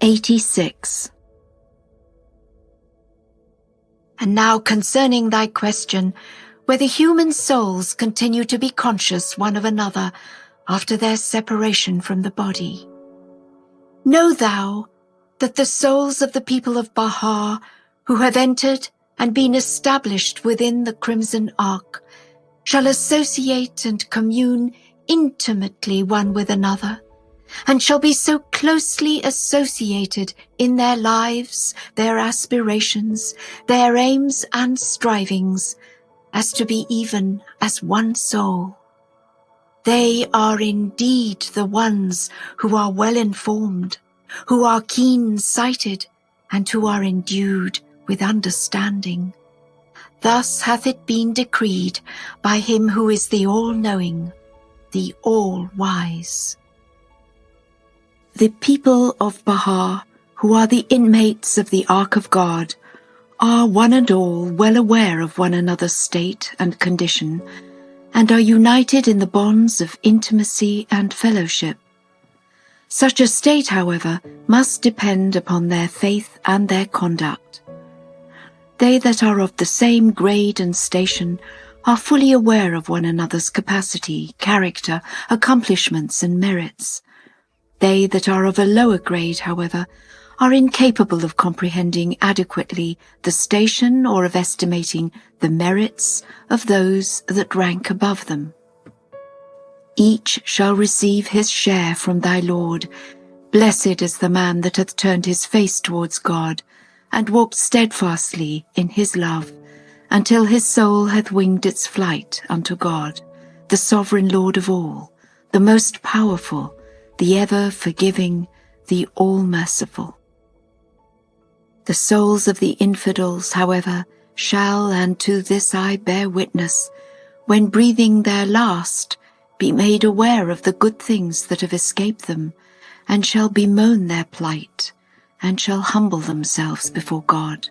86. And now concerning thy question, whether human souls continue to be conscious one of another after their separation from the body. Know thou that the souls of the people of Baha, who have entered and been established within the Crimson Ark, shall associate and commune intimately one with another, and shall be so closely associated in their lives, their aspirations, their aims and strivings, as to be even as one soul. They are indeed the ones who are well informed, who are keen-sighted, and who are endued with understanding. Thus hath it been decreed by him who is the all-knowing, the all-wise. The people of Baha, who are the inmates of the Ark of God, are one and all well aware of one another's state and condition, and are united in the bonds of intimacy and fellowship. Such a state, however, must depend upon their faith and their conduct. They that are of the same grade and station are fully aware of one another's capacity, character, accomplishments, and merits. They that are of a lower grade, however, are incapable of comprehending adequately the station or of estimating the merits of those that rank above them. Each shall receive his share from thy Lord. Blessed is the man that hath turned his face towards God, and walked steadfastly in his love, until his soul hath winged its flight unto God, the sovereign Lord of all, the most powerful, the ever-forgiving, the all-merciful. The souls of the infidels, however, shall, and to this I bear witness, when breathing their last, be made aware of the good things that have escaped them, and shall bemoan their plight, and shall humble themselves before God.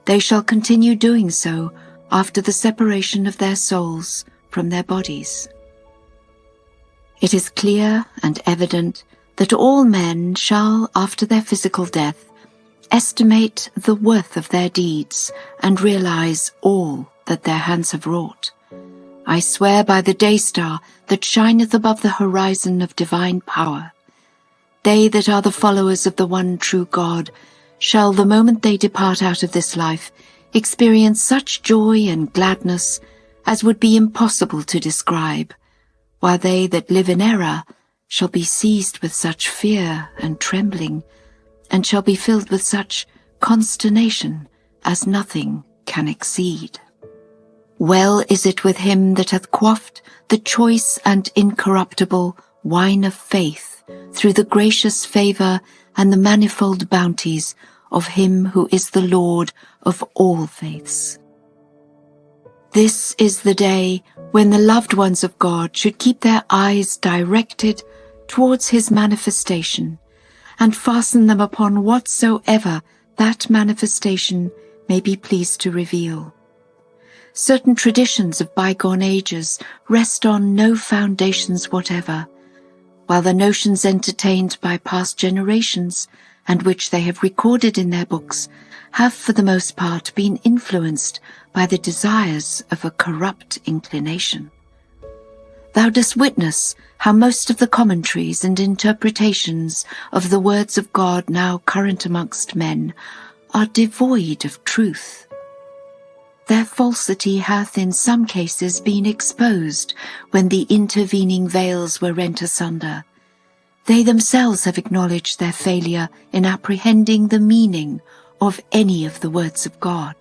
They shall continue doing so after the separation of their souls from their bodies. It is clear and evident that all men shall, after their physical death, estimate the worth of their deeds and realize all that their hands have wrought. I swear by the day star that shineth above the horizon of divine power. They that are the followers of the one true God shall, the moment they depart out of this life, experience such joy and gladness as would be impossible to describe, while they that live in error shall be seized with such fear and trembling, and shall be filled with such consternation as nothing can exceed. Well is it with him that hath quaffed the choice and incorruptible wine of faith through the gracious favour and the manifold bounties of him who is the Lord of all faiths. This is the day when the loved ones of God should keep their eyes directed towards his manifestation, and fasten them upon whatsoever that manifestation may be pleased to reveal. Certain traditions of bygone ages rest on no foundations whatever, while the notions entertained by past generations, and which they have recorded in their books, have for the most part been influenced by the desires of a corrupt inclination. Thou dost witness how most of the commentaries and interpretations of the words of God now current amongst men are devoid of truth. Their falsity hath in some cases been exposed when the intervening veils were rent asunder. They themselves have acknowledged their failure in apprehending the meaning of any of the words of God.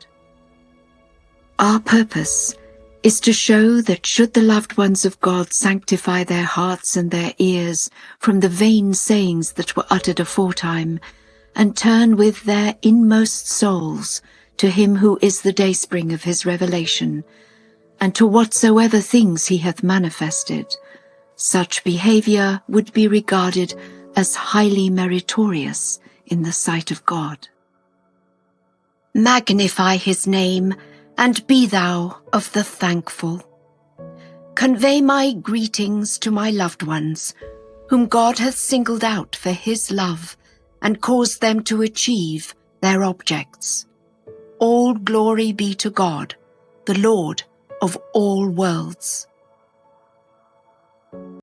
Our purpose is to show that should the loved ones of God sanctify their hearts and their ears from the vain sayings that were uttered aforetime, and turn with their inmost souls to him who is the dayspring of his revelation, and to whatsoever things he hath manifested, such behaviour would be regarded as highly meritorious in the sight of God. Magnify his name, and be thou of the thankful. Convey my greetings to my loved ones, whom God hath singled out for his love, and caused them to achieve their objects. All glory be to God, the Lord of all worlds.